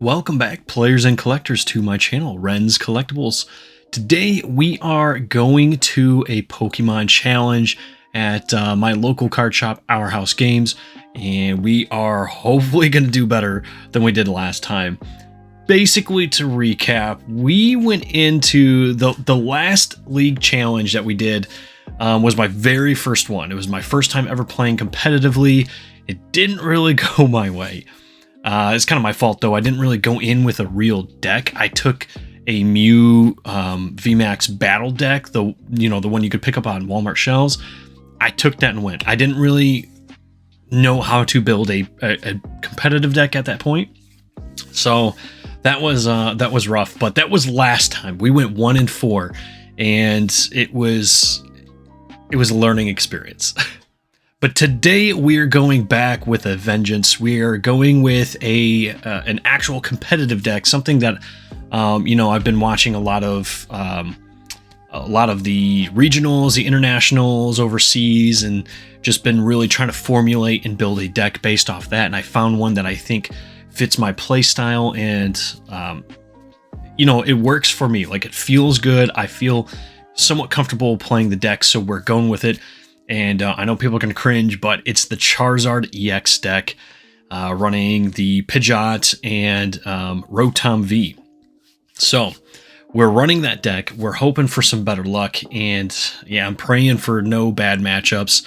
Welcome back, players and collectors, to my channel, Ren's Collectibles. Today we are going to a Pokemon challenge at my local card shop, Our House Games, and we are hopefully going to do better than we did last time. Basically, to recap, we went into the last league challenge that we did was my very first one. It was my first time ever playing competitively. It didn't really go my way. It's kind of my fault, though. I didn't really go in with a real deck. I took a Mew VMAX battle deck, the one you could pick up on Walmart shelves. I took that and went. I didn't really know how to build a competitive deck at that point, so that was rough. But that was last time. We went 1-4, and it was a learning experience. But today we're going back with a vengeance. We're going with an actual competitive deck, something that I've been watching a lot of the regionals, the internationals overseas, and just been really trying to formulate and build a deck based off that. And I found one that I think fits my play style, and it works for me. Like, it feels good. I feel somewhat comfortable playing the deck, so we're going with it. And I know people are going to cringe, but it's the Charizard EX deck running the Pidgeot and Rotom V. So we're running that deck. We're hoping for some better luck. And yeah, I'm praying for no bad matchups.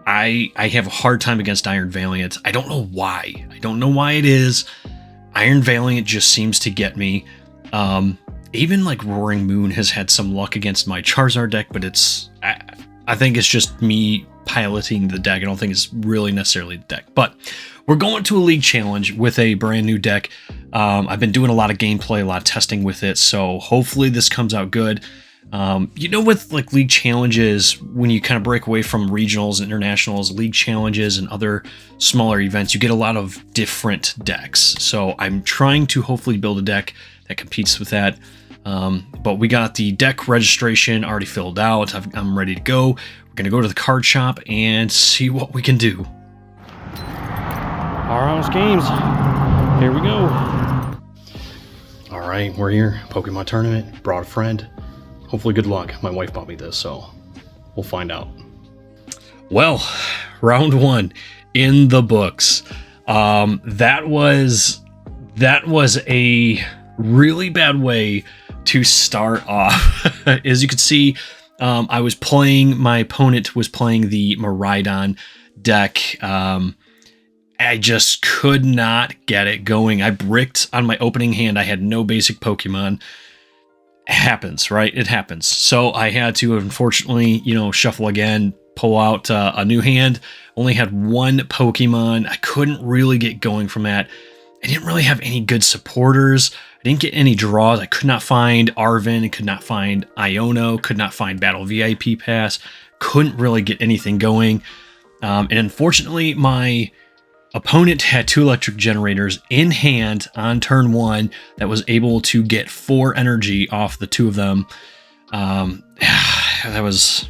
I have a hard time against Iron Valiant. I don't know why. I don't know why it is. Iron Valiant just seems to get me. Even like Roaring Moon has had some luck against my Charizard deck, but I think it's just me piloting the deck. I don't think it's really necessarily the deck. But we're going to a league challenge with a brand new deck. I've been doing a lot of gameplay, a lot of testing with it, so hopefully this comes out good. With like league challenges, when you kind of break away from regionals and internationals, league challenges and other smaller events, you get a lot of different decks. So I'm trying to hopefully build a deck that competes with that. But we got the deck registration already filled out. I'm ready to go. We're going to go to the card shop and see what we can do. Our House Games. Here we go. All right, we're here. Pokemon tournament. Brought a friend. Hopefully good luck. My wife bought me this, so we'll find out. Well, round one in the books. That was a really bad way to start off. As you can see, my opponent was playing the Miraidon deck. I just could not get it going. I bricked on my opening hand. I had no basic Pokemon. It happens, right? It happens. So I had to, unfortunately, shuffle again, pull out a new hand. Only had one Pokemon. I couldn't really get going from that. I didn't really have any good supporters. I didn't get any draws. I could not find Arven, could not find Iono, could not find Battle VIP Pass. Couldn't really get anything going. And unfortunately, my opponent had 2 electric generators in hand on turn 1 that was able to get 4 energy off the 2 of them. That was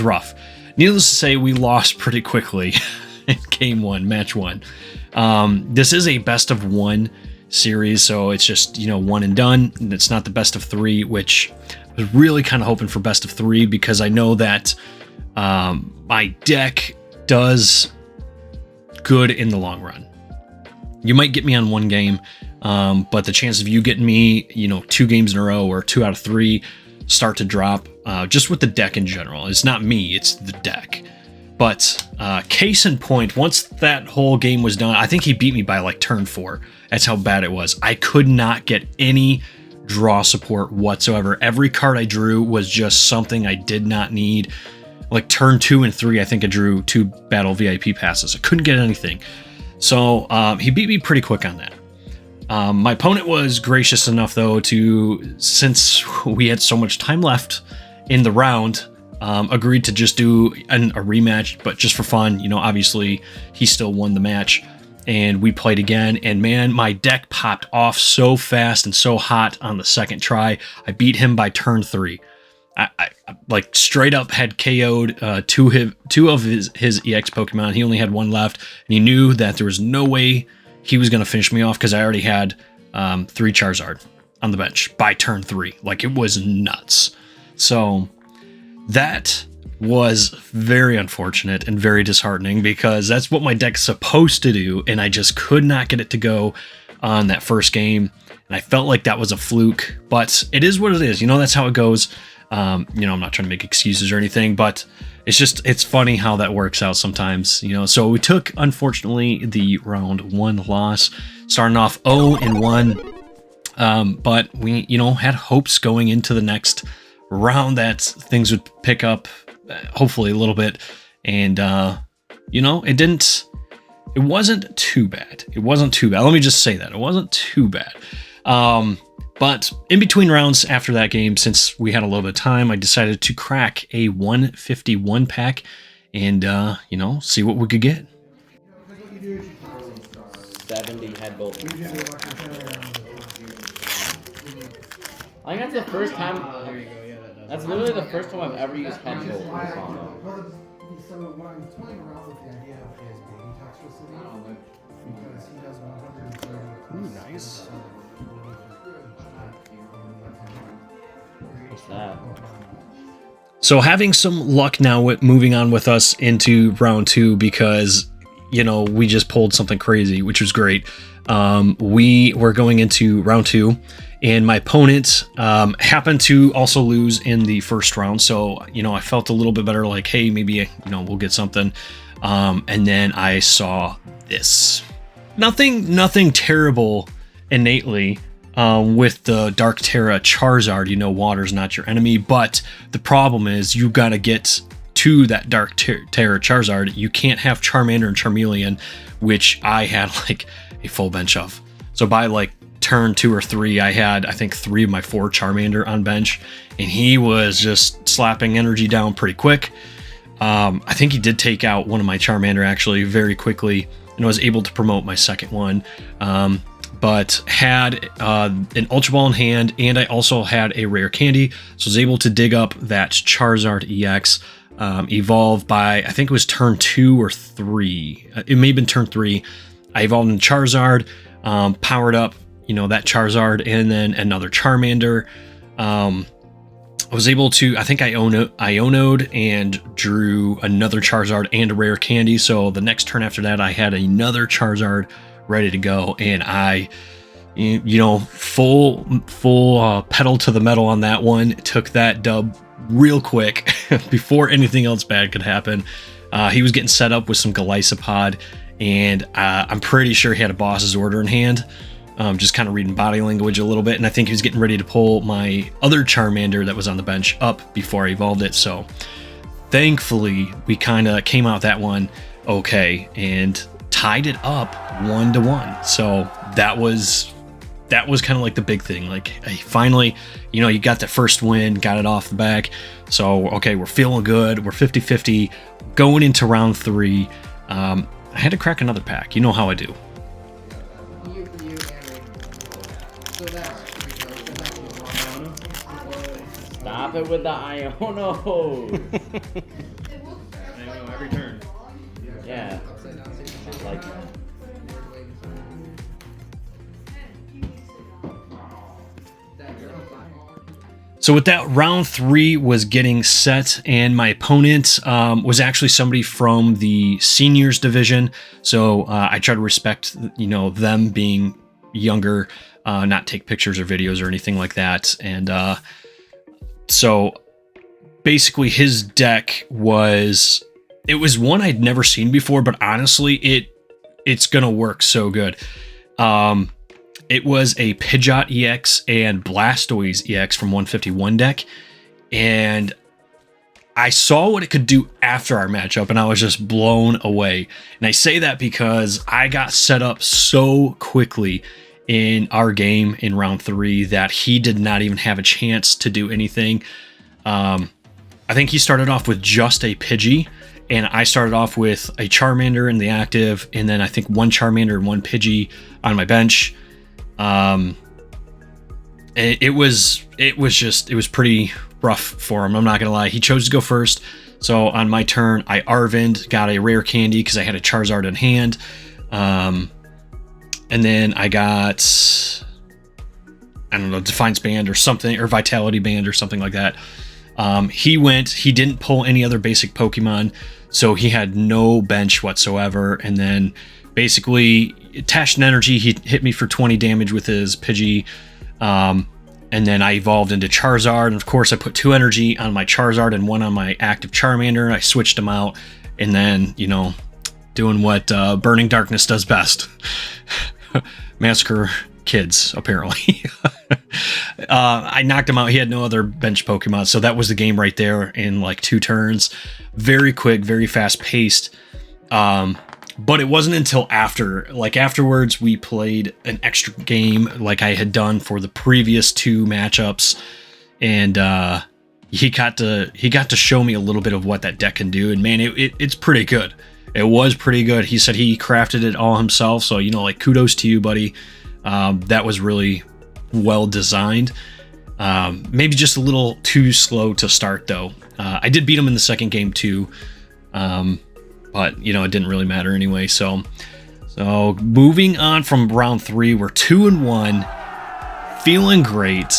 rough. Needless to say, we lost pretty quickly in game 1, match 1. This is a best of 1 series, so it's just 1 and done. And it's not the best of 3, which I was really kind of hoping for best of 3, because I know that my deck does good in the long run. You might get me on 1 game, but the chance of you getting me 2 games in a row or 2 out of 3 start to drop, just with the deck in general. It's not me, it's the deck. But case in point, once that whole game was done, I think he beat me by like turn 4. That's how bad it was. I could not get any draw support whatsoever. Every card I drew was just something I did not need. Like turn 2 and 3, I think I drew 2 Battle VIP passes. I couldn't get anything. So he beat me pretty quick on that. My opponent was gracious enough, though, since we had so much time left in the round, agreed to just do a rematch, but just for fun. Obviously he still won the match, and we played again, and man, my deck popped off so fast and so hot on the second try. I beat him by turn 3. I like straight up had KO'd two of his EX Pokemon. He only had 1 left, and he knew that there was no way he was going to finish me off, because I already had 3 Charizard on the bench by turn 3. Like, it was nuts. So that was very unfortunate and very disheartening, because that's what my deck's supposed to do, and I just could not get it to go on that first game. And I felt like that was a fluke, but it is what it is. You know, that's how it goes. You know, I'm not trying to make excuses or anything, but it's funny how that works out sometimes, you know. So we took, unfortunately, the round 1 loss, starting off 0-1. But we, you know, had hopes going into the next round that things would pick up, hopefully a little bit. And, you know, it wasn't too bad. It wasn't too bad. Let me just say that. It wasn't too bad. But in between rounds after that game, since we had a little bit of time, I decided to crack a 151 pack and, you know, see what we could get. 70 head bolt. I think that's the first time. That's literally the first time I've ever used head bolt in this combo. So what I'm toying around with the idea of is baby GlitchxCity, because he does 130. Ooh, nice. What's that? So having some luck now with moving on with us into round 2, because, you know, we just pulled something crazy, which was great. We were going into round 2, and my opponent happened to also lose in the first round. So, you know, I felt a little bit better, like, hey, maybe, you know, we'll get something. And then I saw this. Nothing terrible innately with the Dark Terra Charizard. You know, water's not your enemy, but the problem is you got to get to that Dark Terra Charizard. You can't have Charmander and Charmeleon, which I had like a full bench of. So by like turn 2 or 3, I had, I think, 3 of my 4 Charmander on bench, and he was just slapping energy down pretty quick. I think he did take out one of my Charmander actually very quickly, and I was able to promote my second one. But had an Ultra Ball in hand, and I also had a rare candy, so I was able to dig up that Charizard EX, evolve by, I think it was turn 2 or 3. It may have been turn 3. I evolved in Charizard, powered up, you know, that Charizard, and then another Charmander. I was able to, I think I Iono'd and drew another Charizard and a rare candy. So the next turn after that, I had another Charizard ready to go, and I, you know, full pedal to the metal on that one. Took that dub real quick before anything else bad could happen. He was getting set up with some Golisopod, and I'm pretty sure he had a boss's order in hand. Just kind of reading body language a little bit, and I think he was getting ready to pull my other Charmander that was on the bench up before I evolved it. So thankfully we kind of came out that one okay and tied it up 1-1. So that was kind of like the big thing. Like, I finally, you know, you got the first win, got it off the back. So okay, we're feeling good. We're 50-50 going into round 3. I had to crack another pack. You know how I do. Stop it with the Iono. Iono every turn. Yeah. Like that. So with that, round 3 was getting set, and my opponent was actually somebody from the seniors division. So I try to respect, you know, them being younger, not take pictures or videos or anything like that. And so basically his deck was, it was one I'd never seen before, but honestly, it's gonna work so good. It was a Pidgeot EX and Blastoise EX from 151 deck, and I saw what it could do after our matchup, and I was just blown away. And I say that because I got set up so quickly in our game in round 3 that he did not even have a chance to do anything. I think he started off with just a Pidgey, and I started off with a Charmander in the active, and then I think 1 Charmander and 1 Pidgey on my bench. It was pretty rough for him. I'm not gonna lie. He chose to go first. So on my turn, I Arvin, got a rare candy because I had a Charizard in hand. And then I got I don't know, Defiance Band or something, or Vitality Band or something like that. He didn't pull any other basic Pokemon, so he had no bench whatsoever. And then basically attached an energy, he hit me for 20 damage with his Pidgey. And then I evolved into Charizard, and of course I put 2 energy on my Charizard and 1 on my active Charmander. I switched them out, and then, you know, doing what Burning Darkness does best. Massacre kids, apparently. I knocked him out. He had no other bench Pokemon, so that was the game right there in like 2 turns. Very quick, very fast paced. But it wasn't until afterwards we played an extra game like I had done for the previous 2 matchups, and he got to show me a little bit of what that deck can do. And man, it's pretty good. It was pretty good. He said he crafted it all himself, so, you know, like, kudos to you, buddy. That was really well designed. Maybe just a little too slow to start, though. I did beat him in the second game too. But, you know, it didn't really matter anyway. So moving on from round 3, we're 2-1, feeling great.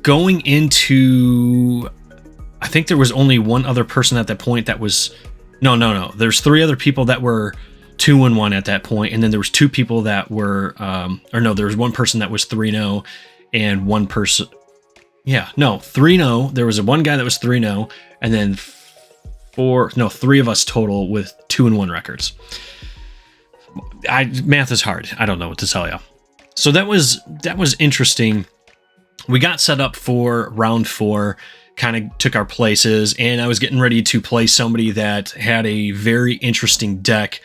Going into, I think there was only one other person at that point that was, no. There's 3 other people that were 2-1 at that point, and then there was 2 people that were, there was one person that was 3-0, and one person, 3-0. There was one guy that was 3-0, and then 3 of us total with 2-1 records. Math is hard. I don't know what to tell you. So that was interesting. We got set up for round 4, kind of took our places, and I was getting ready to play somebody that had a very interesting deck.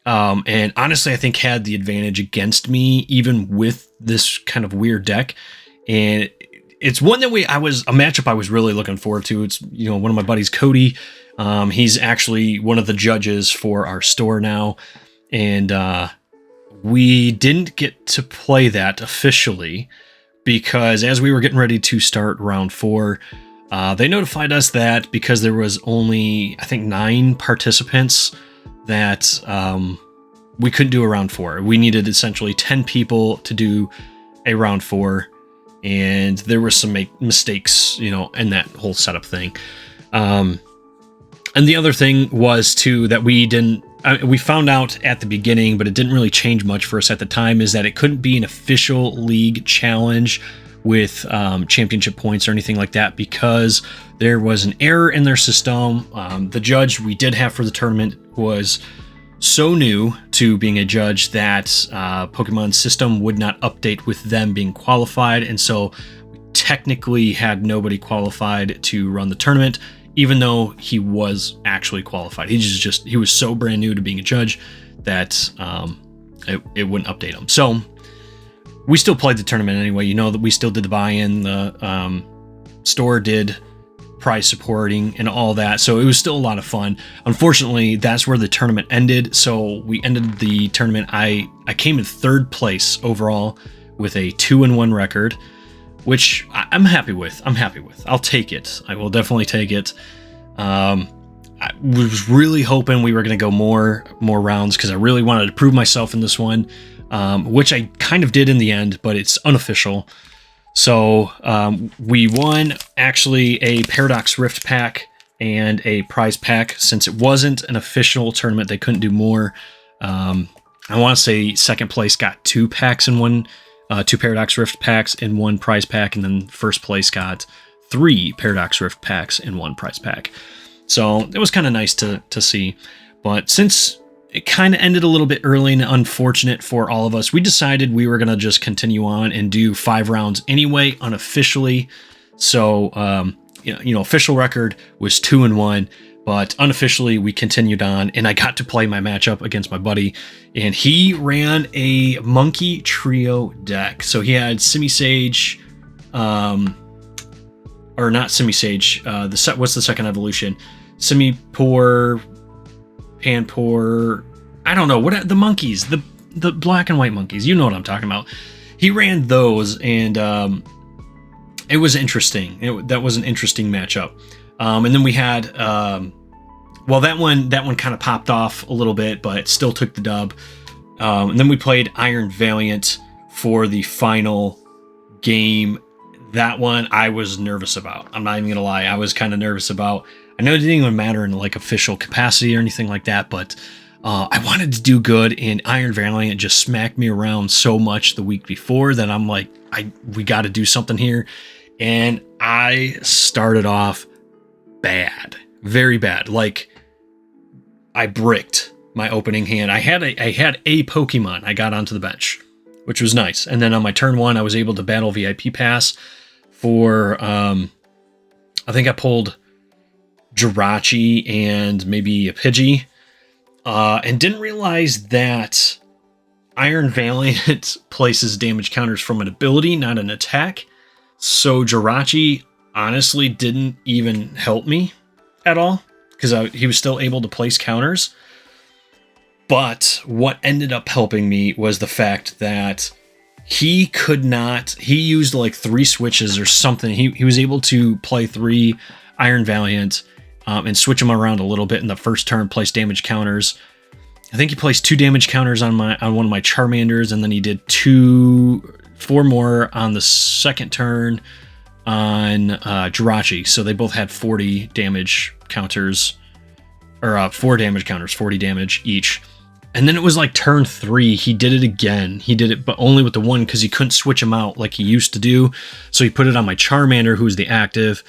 And honestly, I think had the advantage against me, even with this kind of weird deck. And it's one that a matchup I was really looking forward to. It's, you know, one of my buddies, Cody. He's actually one of the judges for our store now, and we didn't get to play that officially because as we were getting ready to start round 4, they notified us that because there was only, I think, 9 participants, that we couldn't do a round 4. We needed essentially 10 people to do a round 4, and there were some mistakes, you know, in that whole setup thing. And the other thing was, too, that we found out at the beginning, but it didn't really change much for us at the time, is that it couldn't be an official league challenge with championship points or anything like that because there was an error in their system. The judge we did have for the tournament was so new to being a judge that Pokemon's system would not update with them being qualified, and so we technically had nobody qualified to run the tournament, even though he was actually qualified. He was so brand new to being a judge that it wouldn't update him. So we still played the tournament anyway. You know that we still did the buy-in. The store did prize supporting and all that. So it was still a lot of fun. Unfortunately, that's where the tournament ended. So we ended the tournament. I came in 3rd place overall with a 2-1 record, which I'm happy with. I'll take it. I will definitely take it. I was really hoping we were going to go more rounds because I really wanted to prove myself in this one, which I kind of did in the end, but it's unofficial. So we won actually a Paradox Rift pack and a prize pack. Since it wasn't an official tournament, they couldn't do more. I want to say 2nd place got 2 packs in one. 2 Paradox Rift packs in 1 prize pack, and then 1st place got 3 Paradox Rift packs in 1 prize pack. So it was kind of nice to see. But since it kind of ended a little bit early and unfortunate for all of us, we decided we were going to just continue on and do 5 rounds anyway, unofficially. So, official record was 2-1. But unofficially, we continued on, and I got to play my matchup against my buddy, and he ran a Monkey Trio deck. So he had Simisage, or not Simisage, what's the second evolution? Simipour, Panpour, I don't know, what the monkeys, the black and white monkeys, you know what I'm talking about. He ran those, and it was interesting. That was an interesting matchup. And then we had, that one kind of popped off a little bit, but still took the dub. And then we played Iron Valiant for the final game, that one I was nervous about. I'm not even gonna lie, I was kind of nervous about. I know it didn't even matter in like official capacity or anything like that, but I wanted to do good, and Iron Valiant just smacked me around so much the week before that I'm like, we got to do something here. And I started off bad, very bad. Like, I bricked my opening hand. I had a Pokemon I got onto the bench, which was nice. And then on my turn 1, I was able to battle VIP pass for, I think I pulled Jirachi and maybe a Pidgey. And didn't realize that Iron Valiant places damage counters from an ability, not an attack. So Jirachi honestly didn't even help me at all, because he was still able to place counters. But what ended up helping me was the fact that he used like 3 switches or something. He was able to play 3 Iron Valiant and switch them around a little bit in the first turn, place damage counters. I think he placed 2 damage counters on one of my Charmanders, and then he did 4 more on the second turn on Jirachi. So they both had 40 damage counters, or 4 damage counters, 40 damage each. And then it was like turn 3, he did it again. He did it, but only with the 1, because he couldn't switch them out like he used to do. So he put it on my Charmander, who's the active.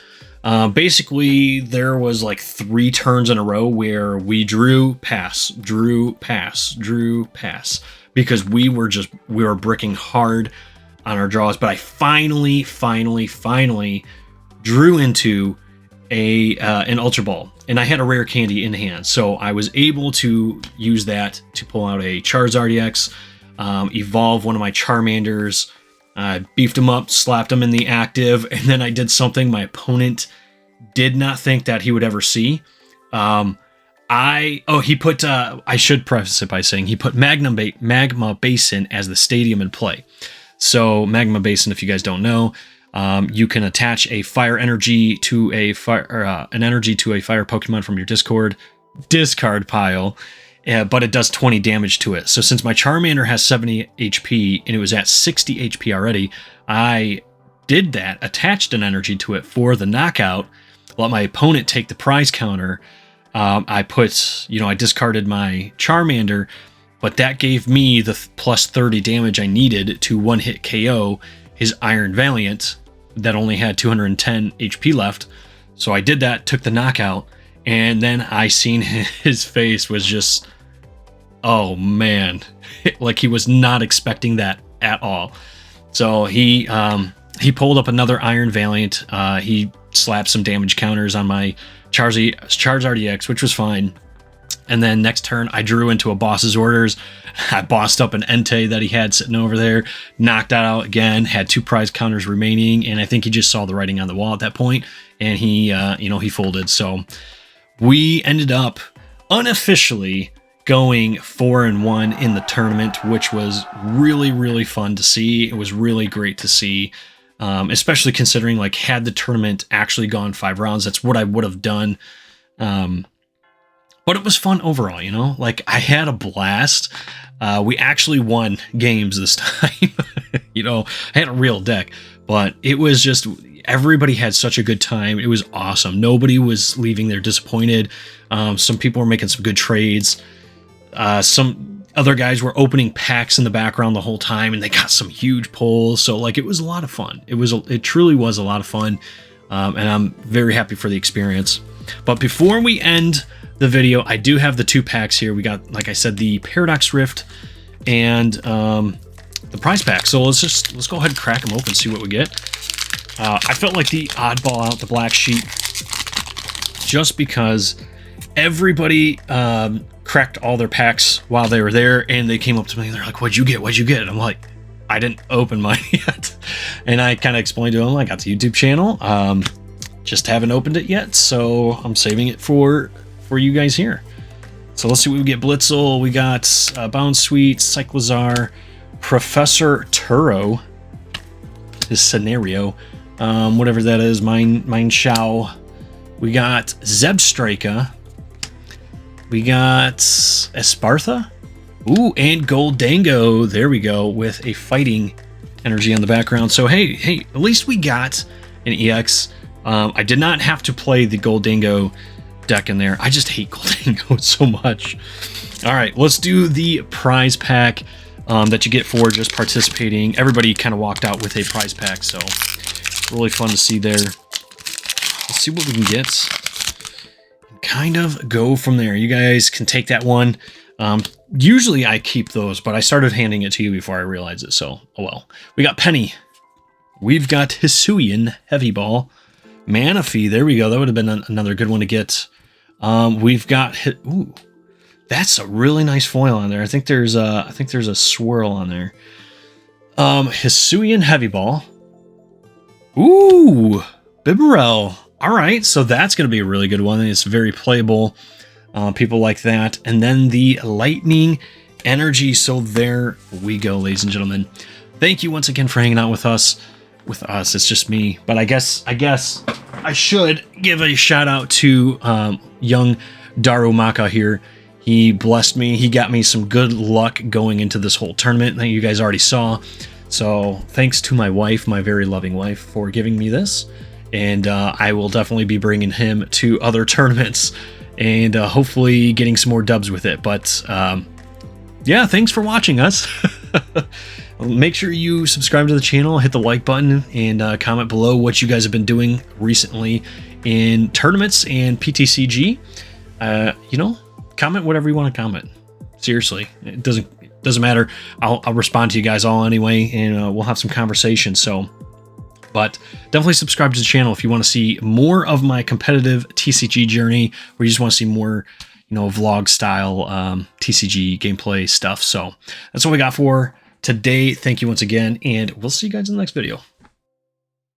Basically, there was like 3 turns in a row where we drew, pass, drew, pass, drew, pass, because we were bricking hard on our draws. But I finally drew into an Ultra Ball, and I had a rare candy in hand, so I was able to use that to pull out a Charizard EX, evolve one of my Charmanders. Beefed him up, slapped him in the active, and then I did something my opponent did not think that he would ever see. I should preface it by saying he put Magma Basin as the stadium in play. So Magma Basin, if you guys don't know, you can attach a fire energy to an energy to a fire Pokemon from your discard pile. But it does 20 damage to it. So since my Charmander has 70 HP and it was at 60 HP already, I did that, attached an energy to it for the knockout, let my opponent take the prize counter. I discarded my Charmander, but that gave me the plus 30 damage I needed to one-hit KO his Iron Valiant that only had 210 HP left. So I did that, took the knockout, and then I seen his face was just... oh man, like he was not expecting that at all. So he pulled up another Iron Valiant. He slapped some damage counters on my Charizard EX, which was fine. And then next turn, I drew into a boss's orders. I bossed up an Entei that he had sitting over there, knocked that out again, had 2 prize counters remaining, and I think he just saw the writing on the wall at that point, and he folded. So we ended up unofficially going 4-1 in the tournament, which was really, really fun to see. It was really great to see, especially considering, like, had the tournament actually gone 5 rounds, that's what I would have done. But it was fun overall, like I had a blast. We actually won games this time. I had a real deck, but it was just, everybody had such a good time. It was awesome. Nobody was leaving there disappointed. Some people were making some good trades. Some other guys were opening packs in the background the whole time, and they got some huge pulls. So like, it was a lot of fun. It truly was a lot of fun. And I'm very happy for the experience. But before we end the video, I do have the 2 packs here. We got, like I said, the Paradox Rift and the prize pack. So let's go ahead and crack them open and see what we get. I felt like the oddball out, the black sheep, just because everybody cracked all their packs while they were there, and they came up to me and they're like, what'd you get? And I'm like, I didn't open mine yet. And I kind of explained to them, I got the YouTube channel, just haven't opened it yet, so I'm saving it for you guys here. So let's see what we get. Blitzel, we got Bounsweet, Cyclizar, Professor Turo, his scenario, whatever that is, Mine Shao. We got Zebstrika. We got Espartha. Ooh, and Goldango. There we go, with a fighting energy on the background. So hey, at least we got an EX. I did not have to play the Goldingo deck in there. I just hate Goldingo so much. All right, let's do the prize pack that you get for just participating. Everybody kind of walked out with a prize pack, so really fun to see there. Let's see what we can get. Kind of go from there. You guys can take that one. Usually I keep those, but I started handing it to you before I realized it, so oh well. We got Penny. We've got Hisuian Heavy Ball. Manaphy, there we go. That would have been another good one to get. We've got ooh, that's a really nice foil on there. I think there's a swirl on there. Hisuian Heavy Ball. Ooh, Bibarel. All right, so that's going to be a really good one. It's very playable. People like that. And then the Lightning Energy. So there we go, ladies and gentlemen. Thank you once again for hanging out with us. It's just me. But I guess I should give a shout out to young Darumaka here. He blessed me. He got me some good luck going into this whole tournament that you guys already saw. So thanks to my wife, my very loving wife, for giving me this. And I will definitely be bringing him to other tournaments and hopefully getting some more dubs with it. But yeah, thanks for watching us. Make sure you subscribe to the channel, hit the like button, and comment below what you guys have been doing recently in tournaments and PTCG. You know, comment whatever you want to comment. Seriously, it doesn't matter. I'll respond to you guys all anyway, and we'll have some conversation. So. But definitely subscribe to the channel if you want to see more of my competitive TCG journey, or you just want to see more, you know, vlog style TCG gameplay stuff. So that's what we got for today. Thank you once again, and we'll see you guys in the next video.